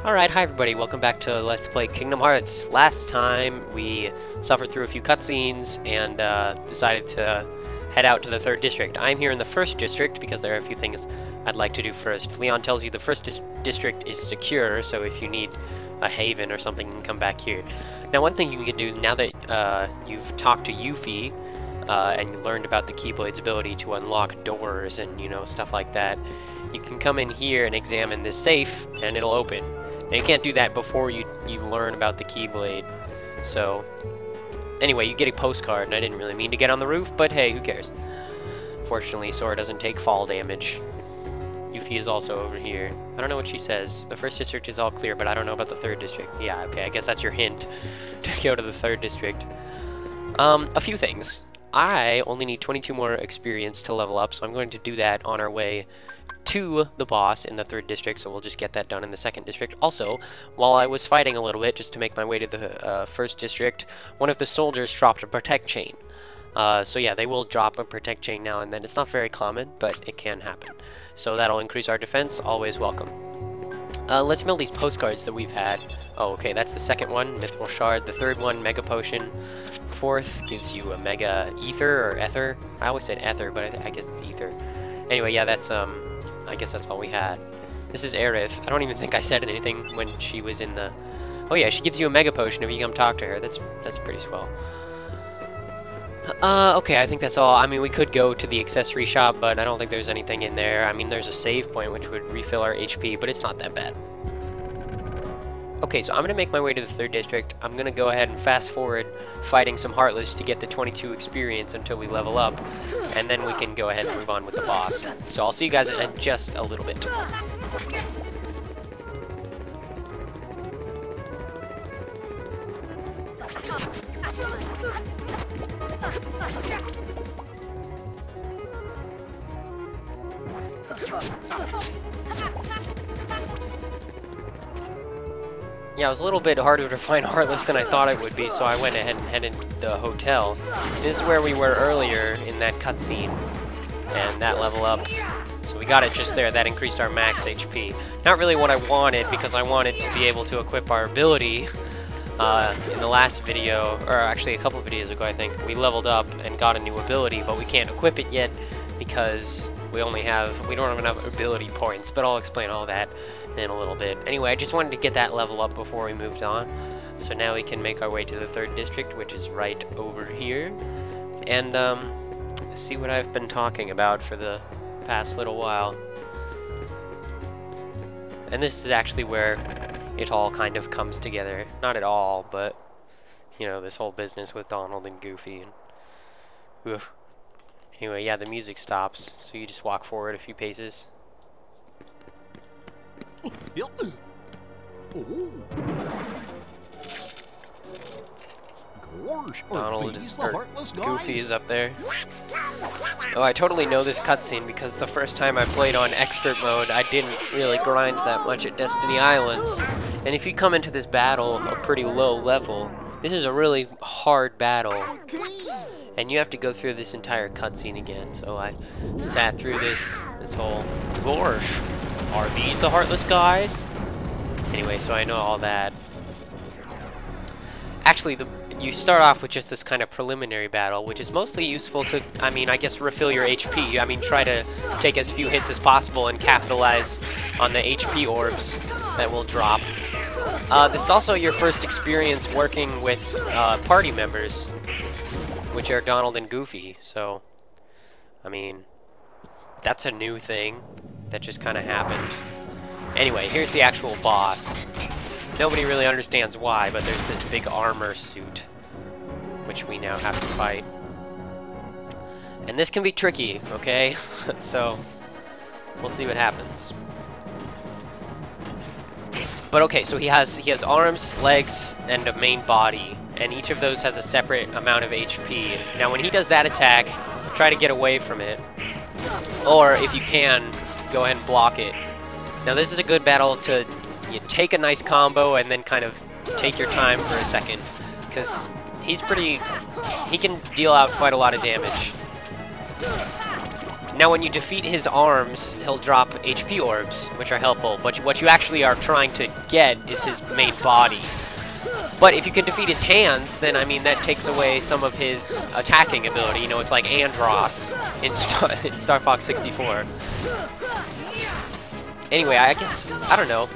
Alright, hi everybody, welcome back to Let's Play Kingdom Hearts. Last time we suffered through a few cutscenes and decided to head out to the 3rd district. I'm here in the 1st district because there are a few things I'd like to do first. Leon tells you the 1st district is secure, so if you need a haven or something, you can come back here. Now one thing you can do, now that you've talked to Yuffie, and you learned about the Keyblade's ability to unlock doors and, you know, stuff like that, you can come in here and examine this safe, and it'll open. And you can't do that before you learn about the Keyblade. So, anyway, you get a postcard, and I didn't really mean to get on the roof, but hey, who cares? Fortunately, Sora doesn't take fall damage. Yuffie is also over here. I don't know what she says. The 1st district is all clear, but I don't know about the 3rd district. Yeah, okay, I guess that's your hint to go to the 3rd district. A few things. I only need 22 more experience to level up, so I'm going to do that on our way to the boss in the 3rd district, so we'll just get that done in the 2nd district. Also, while I was fighting a little bit just to make my way to the 1st district, one of the soldiers dropped a protect chain. So yeah, they will drop a protect chain now and then. It's not very common, but it can happen. So that'll increase our defense, always welcome. Let's mail these postcards that we've had. Oh, okay, that's the 2nd one, Mithril Shard. The 3rd one, Mega Potion. 4th gives you a Mega Ether, or Ether. I always said Ether, but I guess it's Ether. Anyway, yeah, that's, I guess that's all we had. This is Aerith. I don't even think I said anything when she was in the... Oh yeah, she gives you a Mega Potion if you come talk to her. That's pretty swell. Okay, I think that's all. I mean, we could go to the accessory shop, but I don't think there's anything in there. I mean, there's a save point which would refill our HP, but it's not that bad. Okay, so I'm going to make my way to the 3rd district. I'm going to go ahead and fast forward fighting some Heartless to get the 22 experience until we level up, and then we can go ahead and move on with the boss. So I'll see you guys in just a little bit. Yeah, it was a little bit harder to find Heartless than I thought it would be, so I went ahead and headed to the hotel. This is where we were earlier in that cutscene, and that level up. So we got it just there. That increased our max HP. Not really what I wanted, because I wanted to be able to equip our ability. In the last video, or actually a couple of videos ago, I think, we leveled up and got a new ability, but we can't equip it yet because we don't have enough ability points, but I'll explain all that in a little bit. Anyway, I just wanted to get that level up before we moved on. So now we can make our way to the 3rd district, which is right over here. And see what I've been talking about for the past little while. And this is actually where it all kind of comes together. Not at all, but, you know, this whole business with Donald and Goofy. And oof. Anyway, yeah, the music stops, so you just walk forward a few paces. Donald is, or Goofy is up there. Oh, I totally know this cutscene because the first time I played on expert mode, I didn't really grind that much at Destiny Islands. And if you come into this battle a pretty low level, this is a really hard battle. And you have to go through this entire cutscene again. So I sat through this whole... Gosh, are these the Heartless guys? Anyway, so I know all that. Actually, you start off with just this kind of preliminary battle, which is mostly useful to, I mean, I guess refill your HP. I mean, try to take as few hits as possible and capitalize on the HP orbs that will drop. This is also your first experience working with party members, which are Donald and Goofy. So, I mean, that's a new thing that just kind of happened. Anyway, here's the actual boss. Nobody really understands why, but there's this big armor suit, which we now have to fight. And this can be tricky, okay? So, we'll see what happens. But okay, so he has arms, legs, and a main body, and each of those has a separate amount of HP. Now, when he does that attack, try to get away from it. Or, if you can, go ahead and block it. Now, this is a good battle to... You take a nice combo and then kind of take your time for a second, because he can deal out quite a lot of damage. Now, when you defeat his arms, he'll drop HP orbs, which are helpful. But what you actually are trying to get is his main body. But if you can defeat his hands, then, I mean, that takes away some of his attacking ability. You know, it's like Andross in Star Fox 64. Anyway, I guess, I don't know,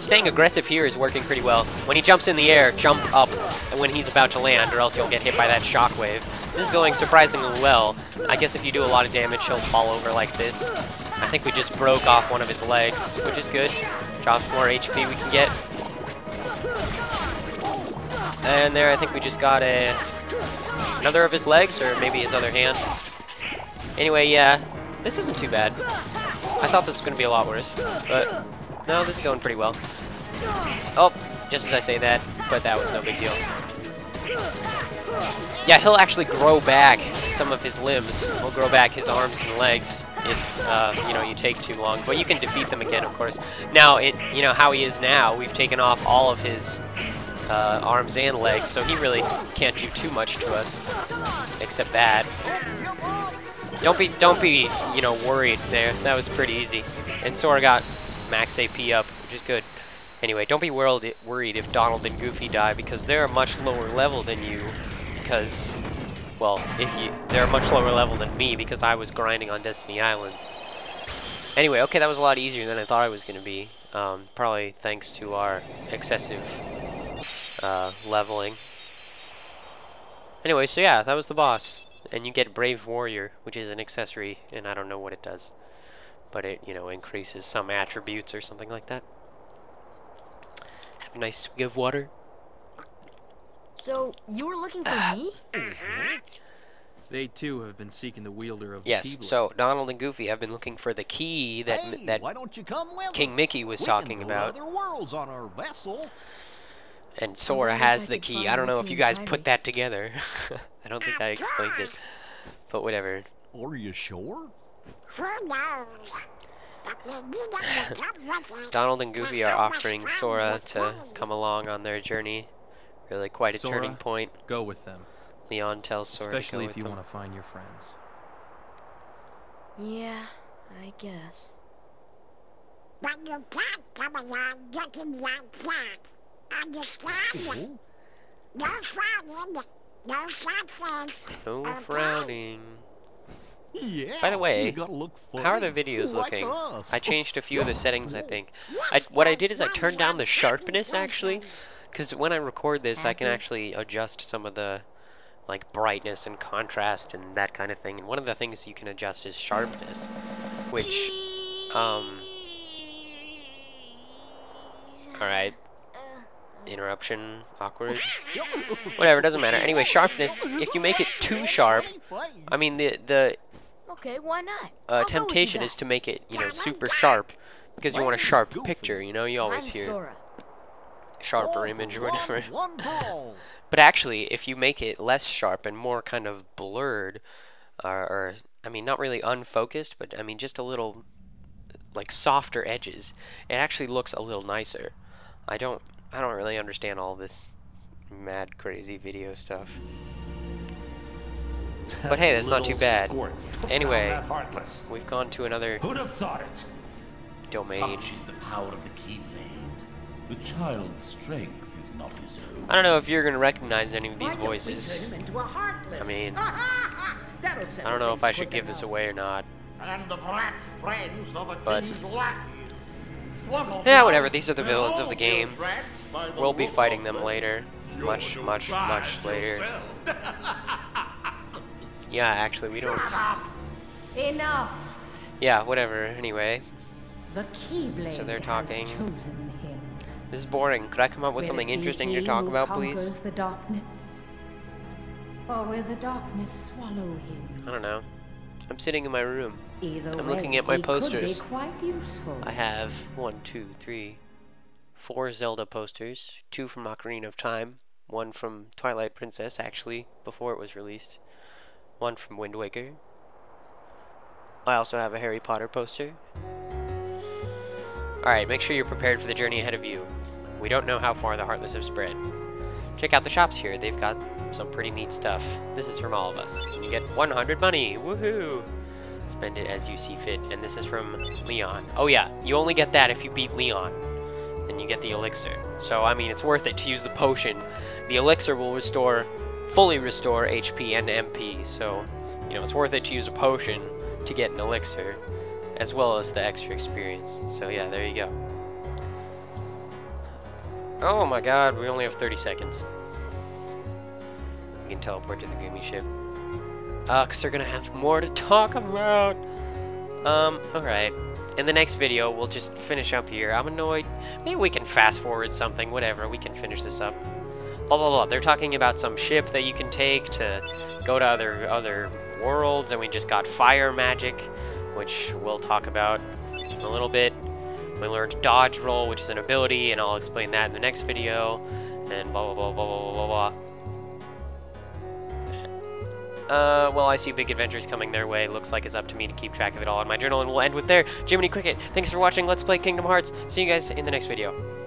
staying aggressive here is working pretty well. When he jumps in the air, jump up when he's about to land, or else you'll get hit by that shockwave. This is going surprisingly well. I guess if you do a lot of damage, he'll fall over like this. I think we just broke off one of his legs, which is good. Drops more HP we can get. And there, I think we just got another of his legs, or maybe his other hand. Anyway, yeah, this isn't too bad. I thought this was going to be a lot worse, but no, this is going pretty well. Oh, just as I say that, but that was no big deal. Yeah, he'll actually grow back some of his limbs. He'll grow back his arms and legs if, you know, you take too long. But you can defeat them again, of course. Now, you know, how he is now, we've taken off all of his arms and legs, so he really can't do too much to us, except that. Don't be, you know, worried there. That was pretty easy. And Sora got max AP up, which is good. Anyway, don't be worried if Donald and Goofy die, because they're a much lower level than you. Because, well, they're a much lower level than me, because I was grinding on Destiny Islands. Anyway, okay, that was a lot easier than I thought it was going to be. Probably thanks to our excessive leveling. Anyway, so yeah, that was the boss. And you get Brave Warrior, which is an accessory, and I don't know what it does. But it, you know, increases some attributes or something like that. Have a nice swig of water. So, you were looking for me? They too have been seeking the wielder of the Yes, Keyblade. so Donald and Goofy have been looking for the key that why don't you come with King us? Mickey was We talking can go to about. other worlds on our vessel. And Sora wonder if has I the could key. find I don't the know if key you guys inside put me. that together. I don't think I explained it. But whatever. Are you sure? Who knows? But we need them to come with us Donald and Goofy to are help us offering find Sora the to king. come along on their journey. Really quite a Sora, turning point. Go with them, Leon tells Sora to especially go if with you them. want to find your friends. Yeah, I guess. But you can't come along looking like that. Understand? No frowning, no sad face. No Okay. frowning. Yeah. By the way, you gotta look funny, How are the videos like looking? us. I changed a few of the settings, I think. What I did is I turned down the sharpness, actually. Because when I record this, I can actually adjust some of the, like, brightness and contrast and that kind of thing. And one of the things you can adjust is sharpness. Which, Alright. Interruption. Awkward. Whatever, doesn't matter. Anyway, sharpness, if you make it too sharp, I mean, the Okay, why not? I'll go with you temptation is guys. to make it, you know, super sharp. Because you want a sharp picture, you know? You always I'm hear Sora. sharper image or whatever. One ball. But actually, if you make it less sharp and more kind of blurred, or I mean, not really unfocused, but I mean, just a little, like, softer edges, it actually looks a little nicer. I don't really understand all this mad, crazy video stuff. But hey, that's not too bad. Anyway, we've gone to another Who'd have thought it? domain. Such is the power of the Keyblade. The child's strength is not his own. I don't know if you're gonna recognize any of these Why don't we voices. turn him into a heartless? I mean, That'll I settle don't know if I things should quick give this enough. away or not. And the brat's friends are the But- king's lackeys. Sluggle Yeah, blows, whatever, these are the they're villains of all the game. guilt rats by the We'll be look fighting of them later. Much later. Yeah, actually, we don't... Enough! Yeah, whatever, anyway. The Keyblade So they're talking. has chosen him. This is boring. Could I come up with Will something it be interesting he to talk who about, please? conquers the darkness? Or will the darkness swallow him? I don't know. I'm sitting in my room. Either I'm way, looking at my he posters. Could be quite useful. I have 1, 2, 3, 4 Zelda posters. 2 from Ocarina of Time. 1 from Twilight Princess, actually, before it was released. 1 from Wind Waker. I also have a Harry Potter poster. Alright, make sure you're prepared for the journey ahead of you. We don't know how far the Heartless have spread. Check out the shops here. They've got some pretty neat stuff. This is from all of us. And you get 100 money. Woohoo! Spend it as you see fit. And this is from Leon. Oh yeah, you only get that if you beat Leon. Then you get the elixir. So, I mean, it's worth it to use the potion. The elixir will fully restore HP and MP. So, you know, it's worth it to use a potion to get an elixir, as well as the extra experience. So yeah, there you go. Oh my god, we only have 30 seconds. We can teleport to the Gumi ship. Because they're gonna have more to talk about. Alright. In the next video, we'll just finish up here. I'm annoyed. Maybe we can fast forward something, whatever. We can finish this up. Blah, blah, blah. They're talking about some ship that you can take to go to other worlds, and we just got fire magic, which we'll talk about in a little bit. We learned dodge roll, which is an ability, and I'll explain that in the next video, and blah, blah, blah, blah, blah, blah, blah. Well, I see big adventures coming their way. Looks like it's up to me to keep track of it all in my journal, and we'll end with there. Jiminy Cricket, thanks for watching Let's Play Kingdom Hearts. See you guys in the next video.